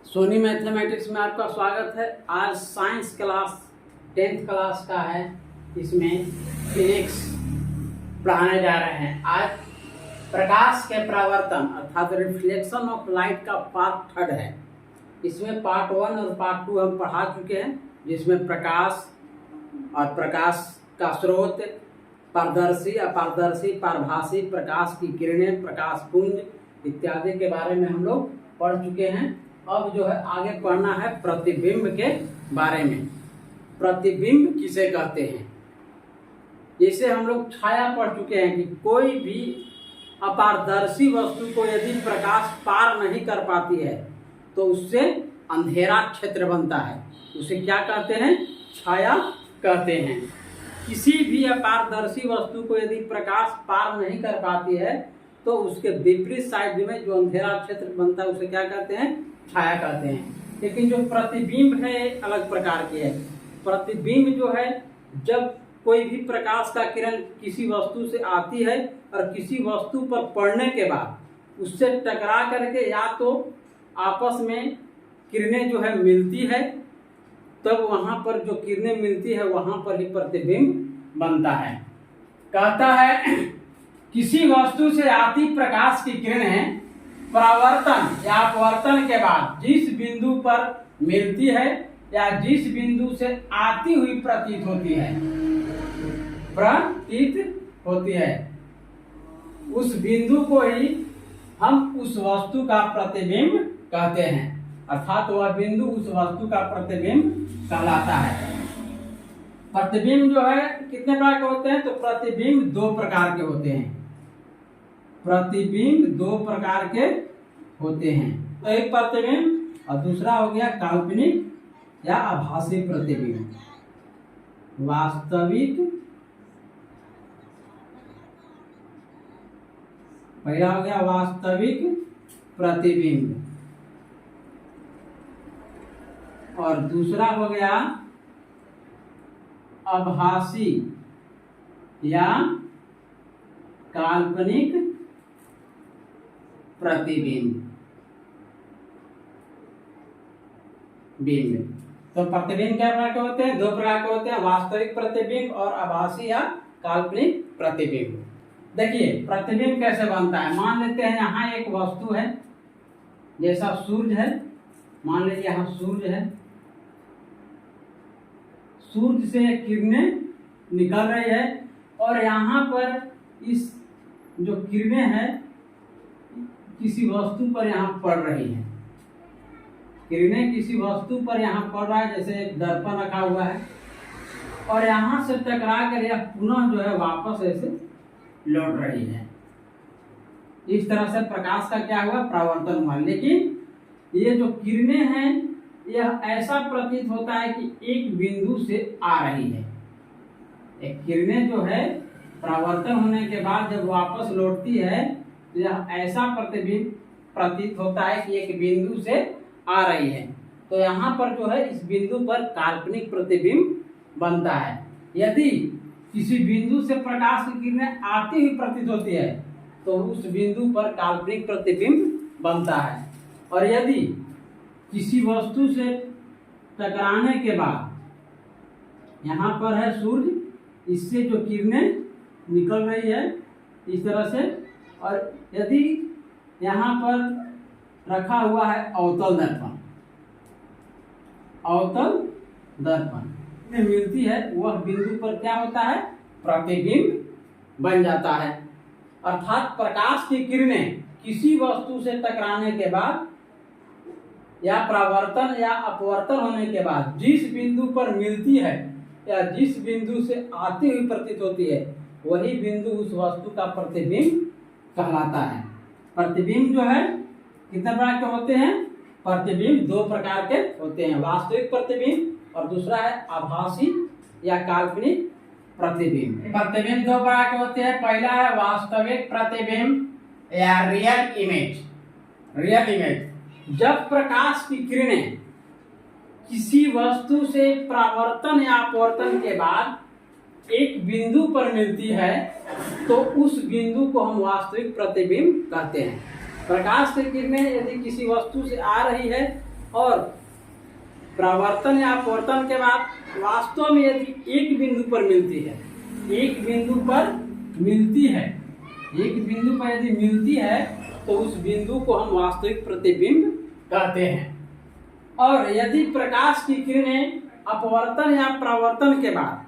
Soni mathematics में आपका स्वागत है। आज साइंस क्लास 10th क्लास का है। इसमें फिजिक्स पढ़ाने जा रहे हैं। आज प्रकाश के परावर्तन अर्थात रिफ्लेक्शन ऑफ लाइट का पार्ट 3 है। इसमें पार्ट 1 और पार्ट 2 हम पढ़ा चुके हैं, जिसमें प्रकाश और प्रकाश का स्रोत, पारदर्शी, अपारदर्शी, पारभासी, प्रकाश की किरणें, प्रकाश पुंज इत्यादि के बारे में हम लोग पढ़ चुके हैं। अब जो है आगे पढ़ना है प्रतिबिंब के बारे में। प्रतिबिंब किसे कहते हैं? जैसे हम लोग छाया पढ़ चुके हैं कि कोई भी अपारदर्शी वस्तु को यदि प्रकाश पार नहीं कर पाती है तो उससे अंधेरा क्षेत्र बनता है। उसे क्या कहते हैं? छाया कहते हैं। किसी भी अपारदर्शी वस्तु को यदि प्रकाश पार नहीं कर पाती है तो उसके विपरीत साइड में जो अंधेरा क्षेत्र बनता है उसे क्या कहते हैं? छाया कहते हैं। लेकिन जो प्रतिबिंब है अलग प्रकार की है। प्रतिबिंब जो है, जब कोई भी प्रकाश का किरण किसी वस्तु से आती है और किसी वस्तु पर पड़ने के बाद उससे टकरा करके या तो आपस में किरणें जो है मिलती है, तब वहां पर जो किरणें मिलती है वहां पर ही प्रतिबिंब बनता है। कहता है किसी वस्तु से आती प्रकाश की किरणें परावर्तन या अपवर्तन के बाद जिस बिंदु पर मिलती है या जिस बिंदु से आती हुई प्रतीत होती है, उस बिंदु को ही हम उस वस्तु का प्रतिबिंब कहते हैं। अर्थात वह बिंदु उस वस्तु का प्रतिबिंब कहलाता है। प्रतिबिंब जो है कितने प्रकार के होते हैं? तो प्रतिबिंब 2 प्रकार के होते हैं। प्रतिबिंब 2 प्रकार के होते हैं। तो एक प्रतिबिंब और दूसरा हो गया काल्पनिक या आभासी प्रतिबिंब। वास्तविक पहला हो गया वास्तविक प्रतिबिंब और दूसरा हो गया आभासी या काल्पनिक प्रतिबिंब। तो प्रतिबिंब क्या प्रकार के होते हैं? 2 प्रकार के होते हैं, वास्तविक प्रतिबिंब और आभासी या काल्पनिक प्रतिबिंब। देखिए प्रतिबिंब कैसे बनता है। मान लेते हैं यहाँ एक वस्तु है, जैसा सूर्य है। मान लीजिए यहाँ सूर्य है, सूर्य से किरणें निकल रही है और यहाँ पर इस जो किरणें हैं किसी वस्तु पर यहाँ पड़ रही है। किरणें किसी वस्तु पर यहाँ पड़ रहा है, जैसे एक दर्पण रखा हुआ है और यहाँ से टकरा कर यह पुनः जो है वापस ऐसे लौट रही है। इस तरह से प्रकाश का क्या हुआ? परावर्तन हुआ। लेकिन ये जो किरणें हैं यह ऐसा प्रतीत होता है कि एक बिंदु से आ रही है। एक किरणें जो है परावर्तन होने के बाद जब वापस लौटती है तो यह ऐसा प्रतिबिंब प्रतीत होता है कि एक बिंदु से आ रही है। तो यहाँ पर जो है इस बिंदु पर काल्पनिक प्रतिबिंब बनता है। यदि किसी बिंदु से प्रकाश की किरणें आती हुई प्रतीत होती है तो उस बिंदु पर काल्पनिक प्रतिबिंब बनता है। और यदि किसी वस्तु से टकराने के बाद यहाँ पर है सूर्य, इससे जो किरणें निकल रही है इस तरह से, और यदि यहाँ पर रखा हुआ है अवतल दर्पण, अवतल दर्पण में मिलती है, वह बिंदु पर क्या होता है? प्रतिबिंब बन जाता है। अर्थात प्रकाश की किरणें किसी वस्तु से टकराने के बाद या परावर्तन या अपवर्तन होने के बाद जिस बिंदु पर मिलती है या जिस बिंदु से आती हुई प्रतीत होती है वही बिंदु उस वस्तु का प्रतिबिंब कहलाता है। प्रतिबिंब जो है कितने प्रकार के होते हैं? प्रतिबिंब 2 प्रकार के होते हैं, वास्तविक प्रतिबिंब और दूसरा है आभासी या काल्पनिक प्रतिबिंब। प्रतिबिंब 2 प्रकार के होते हैं। पहला है वास्तविक प्रतिबिंब या रियल इमेज। रियल इमेज, जब प्रकाश की किरणें किसी वस्तु से परावर्तन या अपवर्तन के बाद एक बिंदु पर मिलती है तो उस बिंदु को हम वास्तविक प्रतिबिंब कहते हैं। प्रकाश की किरणें यदि किसी वस्तु से आ रही है और परावर्तन या अपवर्तन के बाद वास्तव में यदि एक बिंदु पर मिलती है, एक बिंदु पर मिलती है, एक बिंदु पर यदि मिलती है तो उस बिंदु को हम वास्तविक प्रतिबिंब कहते हैं। और यदि प्रकाश की किरणें अपवर्तन या परावर्तन के बाद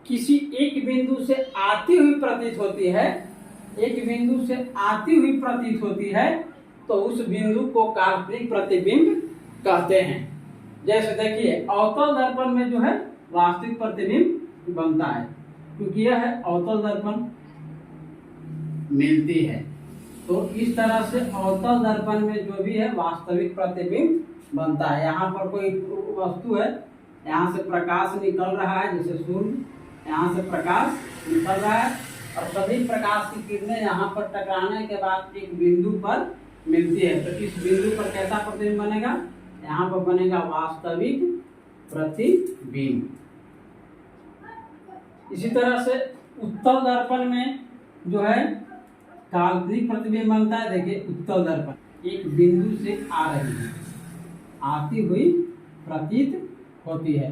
किसी एक बिंदु से आती हुई प्रतीत होती है, एक बिंदु से आती हुई प्रतीत होती है, तो उस बिंदु को काल्पनिक प्रतिबिंब कहते हैं। जैसे देखिए अवतल दर्पण में जो है वास्तविक प्रतिबिंब बनता है, क्योंकि यह है अवतल दर्पण मिलती है, तो इस तरह से अवतल दर्पण में जो भी है वास्तविक प्रतिबिंब बनता है। यहाँ पर कोई वस्तु है, यहाँ से प्रकाश निकल रहा है, जैसे सूर्य, यहाँ से प्रकाश निकल रहा है और सभी प्रकाश की किरणें यहाँ पर टकराने के बाद एक बिंदु पर मिलती है, तो इस बिंदु पर कैसा प्रतिबिंब बनेगा? यहाँ पर बनेगा वास्तविक प्रतिबिंब। इसी तरह से उत्तल दर्पण में जो है काल्पनिक प्रतिबिंब बनता है। देखिए उत्तल दर्पण एक बिंदु से आ रही है, आती हुई प्रतीत होती है,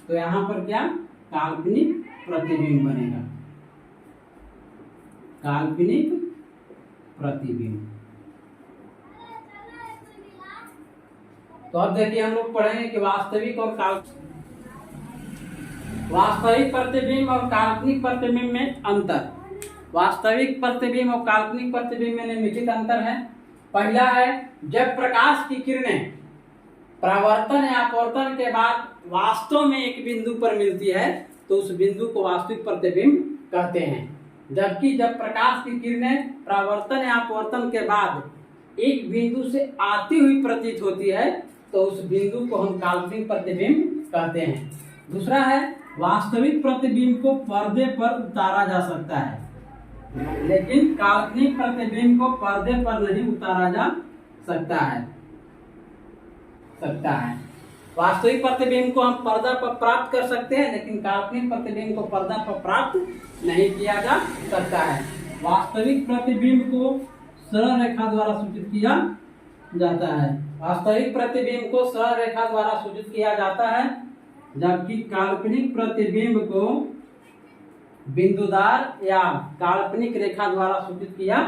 तो यहाँ पर क्या काल्पनिक प्रतिबिंब बनेगा, काल्पनिक प्रतिबिंब। तो अब देखिए हम लोग पढ़ेंगे कि वास्तविक और वास्तविक प्रतिबिंब और काल्पनिक प्रतिबिंब में अंतर। वास्तविक प्रतिबिंब और काल्पनिक प्रतिबिंब में निम्नलिखित अंतर है। पहला है, जब प्रकाश की किरणें परावर्तन या अपवर्तन के बाद वास्तव में एक बिंदु पर मिलती है तो उस बिंदु को वास्तविक प्रतिबिंब कहते हैं। जबकि जब प्रकाश की किरणें परावर्तन या अपवर्तन के बाद एक बिंदु से आती हुई प्रतीत होती है तो उस बिंदु को हम काल्पनिक प्रतिबिंब कहते हैं। दूसरा है, वास्तविक प्रतिबिंब को पर्दे पर उतारा जा सकता है, लेकिन काल्पनिक प्रतिबिंब को पर्दे पर नहीं उतारा जा सकता है। वास्तविक प्रतिबिंब को हम पर्दा पर प्राप्त कर सकते हैं, लेकिन काल्पनिक प्रतिबिंब को पर्दा पर प्राप्त नहीं किया जा सकता है। वास्तविक प्रतिबिंब को सरल रेखा द्वारा सूचित किया जाता है। वास्तविक प्रतिबिंब को सरल रेखा द्वारा सूचित किया जाता है, जबकि काल्पनिक प्रतिबिंब को बिंदुदार या काल्पनिक रेखा द्वारा सूचित किया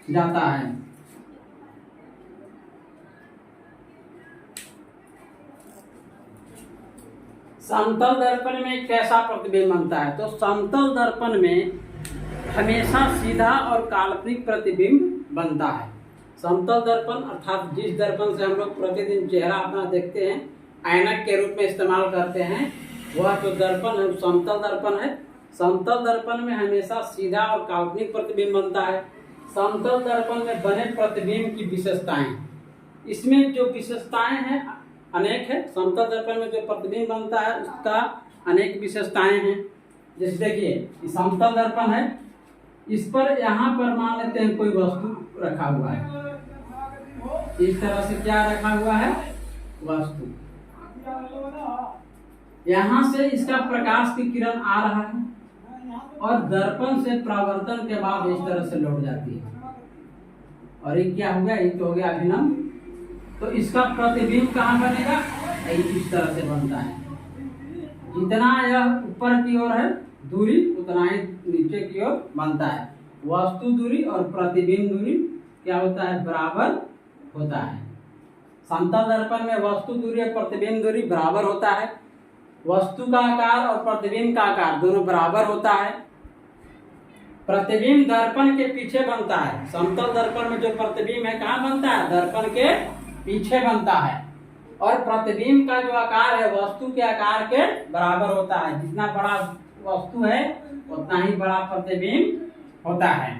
जाता है। समतल दर्पण में कैसा प्रतिबिंब बनता है? तो समतल दर्पण में हमेशा सीधा और काल्पनिक प्रतिबिंब बनता है। समतल दर्पण अर्थात जिस दर्पण से हम लोग प्रतिदिन चेहरा अपना देखते हैं, ऐनक के रूप में इस्तेमाल करते हैं, वह जो दर्पण है समतल दर्पण है। समतल दर्पण में हमेशा सीधा और काल्पनिक प्रतिबिंब बनता है। समतल दर्पण में बने प्रतिबिंब की विशेषताएं, इसमें जो विशेषताएं हैं अनेक है। समतल दर्पण में जो प्रतिबिंब बनता है उसका अनेक विशेषताएं हैं। जैसे देखिए ये समतल दर्पण है, इस पर यहाँ पर मान लेते हैं कोई वस्तु रखा हुआ है, इस तरह से क्या रखा हुआ है? वस्तु। यहाँ से इसका प्रकाश की किरण आ रहा है और दर्पण से परावर्तन के बाद इस तरह से लौट जाती है, और ये क्या हो गया? ये तो हो गया अभिनव। तो इसका प्रतिबिंब कहाँ बनेगा? इस तरह से बनता है। जितना यह ऊपर की ओर है दूरी, उतना ही नीचे की ओर बनता है। वस्तु दूरी और प्रतिबिंब दूरी क्या होता है? बराबर होता है। समतल दर्पण में वस्तु दूरी और प्रतिबिंब दूरी बराबर होता है। वस्तु का आकार और प्रतिबिंब का आकार दोनों बराबर होता है। प्रतिबिंब दर्पण के पीछे बनता है। समतल दर्पण में जो प्रतिबिंब है कहाँ बनता है? दर्पण के पीछे बनता है। और प्रतिबिंब का जो आकार है वस्तु के आकार के बराबर होता है। जितना बड़ा वस्तु है उतना ही बड़ा प्रतिबिंब होता है।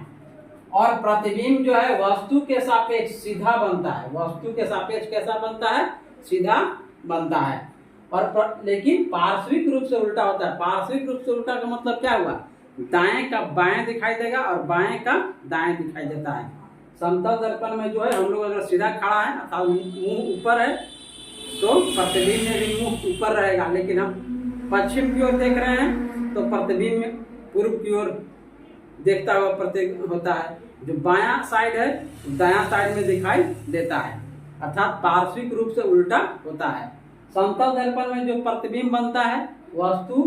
और प्रतिबिंब जो है वस्तु के सापेक्ष सीधा बनता है। वस्तु के सापेक्ष कैसा बनता है? सीधा बनता है। और लेकिन पार्श्विक रूप से उल्टा होता है। पार्श्विक रूप से उल्टा का मतलब क्या हुआ? दाएं का बाएं दिखाई देगा और बाएं का दाएं दिखाई देता है। समतल दर्पण में जो है हम लोग अगर सीधा खड़ा है अर्थात मुंह ऊपर है तो प्रतिबिंब में भी मुंह ऊपर रहेगा, लेकिन हम पश्चिम की ओर देख रहे हैं तो प्रतिबिंब में पूर्व की ओर देखता हुआ प्रतीत होता है। जो बायां साइड है दायां साइड में दिखाई देता है। अर्थात पार्श्विक रूप से उल्टा होता है। समतल दर्पण में जो प्रतिबिंब बनता है वस्तु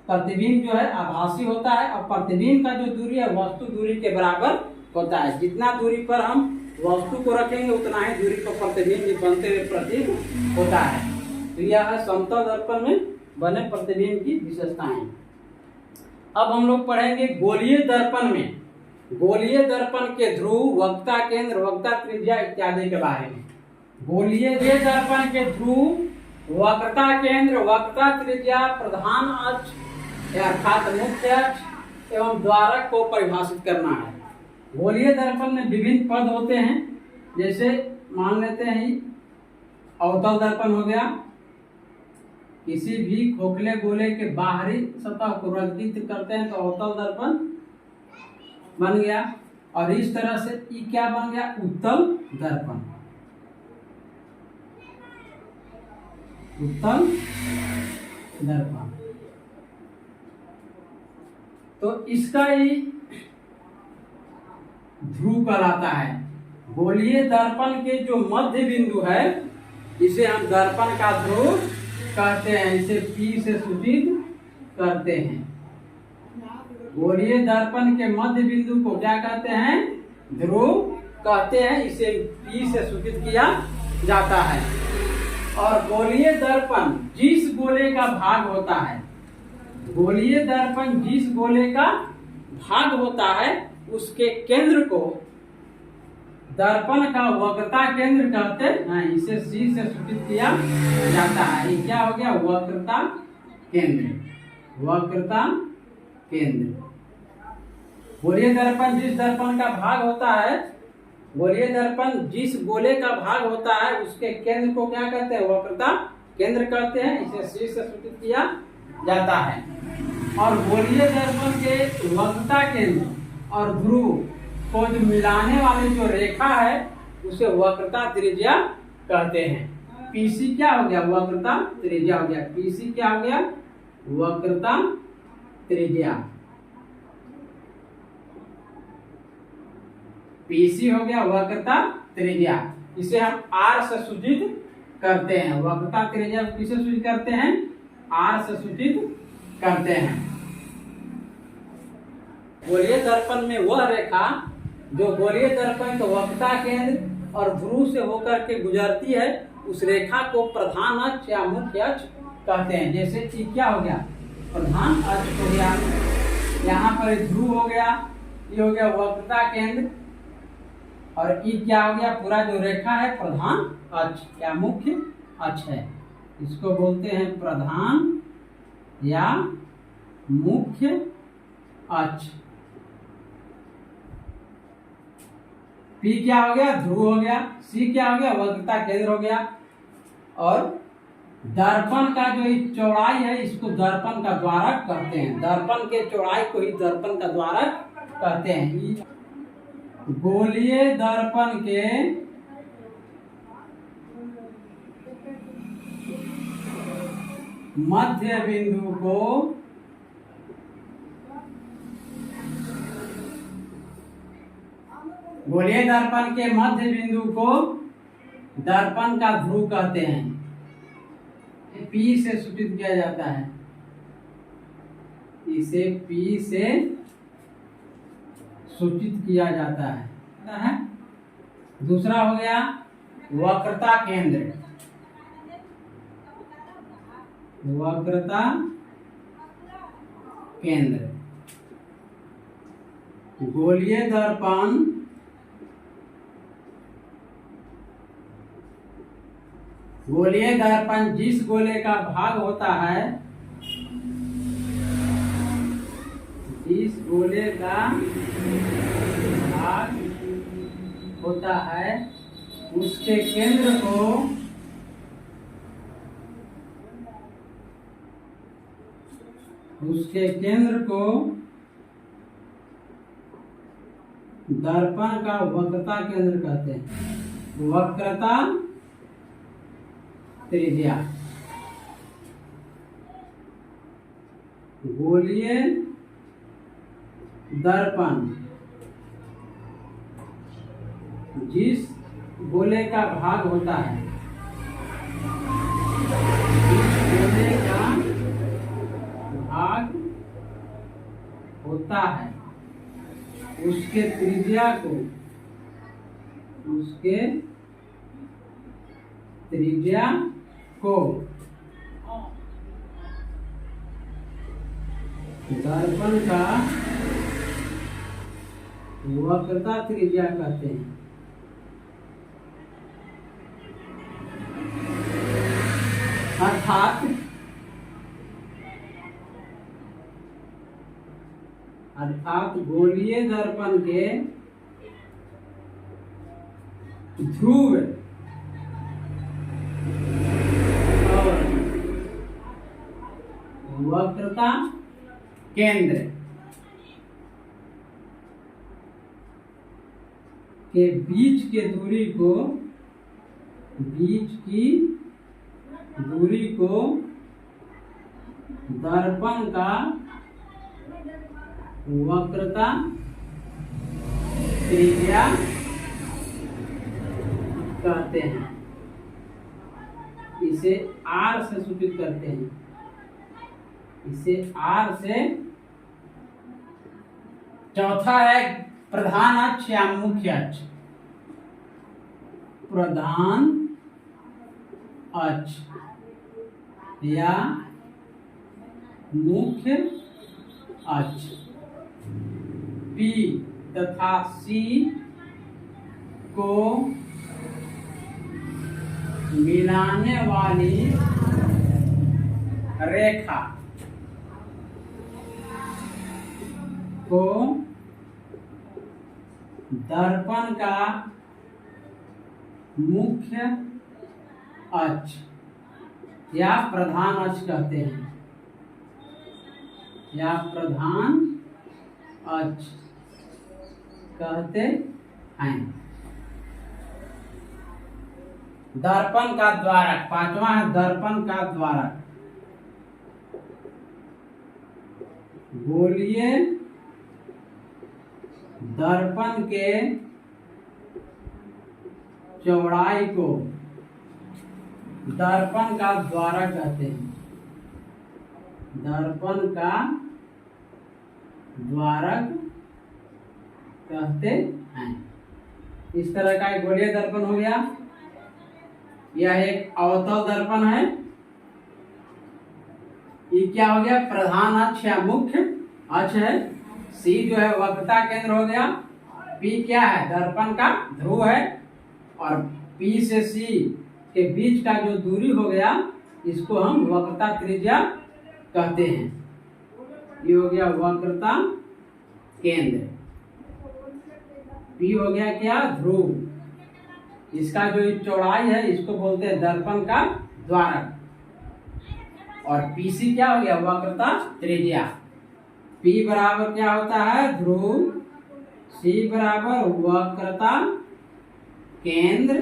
प्रतिबिंब जो है आभासी होता है और प्रतिबिंब का जो दूरी है वस्तु दूरी के बराबर होता है। जितना दूरी पर हम वस्तु को रखेंगे उतना ही दूरी पर प्रतिबिंब बनते हुए प्रतीत होता है। तो यह है समतल दर्पण में बने प्रतिबिंब की विशेषताएं। अब हम लोग पढ़ेंगे गोलीय दर्पण में गोलीय दर्पण के ध्रुव, वक्रता केंद्र, वक्रता त्रिज्या इत्यादि के बारे में। गोलीय दर्पण के ध्रुव, वक्रता केंद्र, वक्रता त्रिज्या, प्रधान अक्ष अर्थात मुख्य अक्ष एवं द्वारक को परिभाषित करना है। गोलीय दर्पण में विभिन्न पद होते हैं, जैसे मान लेते हैं अवतल दर्पण हो गया, किसी भी खोखले गोले के बाहरी सतह को रंजित करते हैं तो अवतल दर्पण बन गया। और इस तरह से ये क्या बन गया, उत्तल दर्पण। उत्तल दर्पण तो इसका ही ध्रुव कहलाता है। गोलीय दर्पण के जो मध्य बिंदु है इसे हम दर्पण का ध्रुव कहते हैं, इसे P से सूचित करते हैं। गोलीय दर्पण के मध्य बिंदु को क्या कहते हैं, ध्रुव कहते हैं, इसे P से सूचित किया जाता है। और गोलीय दर्पण जिस गोले का भाग होता है, गोलीय दर्पण जिस गोले का भाग होता है उसके केंद्र को दर्पण का वक्रता केंद्र कहते हैं, इसे C से सूचित किया जाता है। ये क्या हो गया, वक्रता केंद्र। वक्रता केंद्र गोलीय दर्पण जिस दर्पण का भाग होता है, गोलीय दर्पण जिस गोले का भाग होता है उसके केंद्र को क्या कहते हैं, वक्रता केंद्र कहते हैं, इसे C से सूचित किया जाता है। और गोलीय दर्पण के वक्रता केंद्र और ध्रुव को जो मिलाने वाली जो रेखा है उसे वक्रता त्रिज्या कहते हैं। PC क्या हो गया, वक्रता त्रिज्या हो गया। PC क्या हो गया, वक्रता त्रिज्या। PC हो गया वक्रता त्रिज्या। इसे हम R से सूचित करते हैं। वक्रता त्रिज्या किसे सूचित करते हैं, R से सूचित करते हैं। गोलीय दर्पण में वह रेखा जो गोलीय दर्पण के वक्रता केंद्र और ध्रुव से होकर के गुजरती है उस रेखा को प्रधान अक्ष या मुख्य अक्ष कहते हैं। जैसे कि क्या हो गया, प्रधान अक्ष हो गया, यहाँ पर ध्रुव हो गया, ये हो गया वक्रता केंद्र, और ये क्या हो गया, पूरा जो रेखा है प्रधान अक्ष या मुख्य अक्ष है। इसको बोलते हैं प्रधान या मुख्य अक्ष। P क्या हो गया, ध्रुव हो गया। C क्या हो गया, वक्रता केंद्र हो गया। और दर्पण का जो चौड़ाई है इसको दर्पण का द्वारक कहते हैं। दर्पण के चौड़ाई को ही दर्पण का द्वारक कहते हैं। गोलीय दर्पण के मध्य बिंदु को गोलीय दर्पण के मध्य बिंदु को दर्पण का ध्रुव कहते हैं। P से सूचित किया जाता है, इसे P से सूचित किया जाता है। दूसरा हो गया वक्रता केंद्र। वक्रता केंद्र गोलीय दर्पण गोलीय दर्पण जिस गोले का भाग होता है, जिस गोले का भाग होता है उसके केंद्र को दर्पण का वक्रता केंद्र कहते हैं। वक्रता त्रिज्या गोलीय दर्पण जिस गोले का भाग होता है, गोले का भाग होता है, उसके त्रिज्या को दर्पण का वक्रता त्रिज्या कहते हैं। अर्थात गोलीय दर्पण के ध्रुव और वक्रता केंद्र के बीच की दूरी को दर्पण का वक्रता त्रिज्या कहते हैं। इसे R से सूचित करते हैं। इसे R से। चौथा है प्रधान अक्ष या मुख्य अक्ष। प्रधान अक्ष या मुख्य अक्ष P तथा C को मिलाने वाली रेखा को दर्पण का मुख्य अक्ष या प्रधान अक्ष कहते हैं, या प्रधान अक्ष कहते हैं। दर्पण का द्वारक, पांचवा है दर्पण का द्वारक। गोलीय दर्पण के चौड़ाई को दर्पण का द्वारक कहते हैं। दर्पण का द्वारक कहते हैं। इस तरह का एक गोलीय दर्पण हो गया। यह एक अवतल दर्पण है। ये क्या हो गया? प्रधान अक्ष या मुख्य अक्ष है। C जो है वक्रता केंद्र हो गया। P क्या है? दर्पण का ध्रुव है। और P से C के बीच का जो दूरी हो गया, इसको हम वक्रता त्रिज्या कहते हैं। ये हो गया वक्रता केंद्र। P हो गया क्या? ध्रुव। इसका जो चौड़ाई है, इसको बोलते हैं दर्पण का द्वारक। और PC क्या हो गया? वक्रता त्रिज्या। P बराबर क्या होता है? ध्रुव। C बराबर वक्रता केंद्र।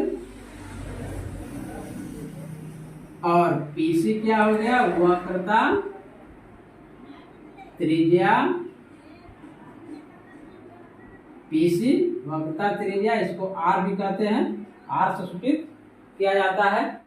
और PC क्या हो गया? वक्रता त्रिज्या। PC वक्रता त्रिज्या, इसको R भी कहते हैं। R से सूचित किया जाता है।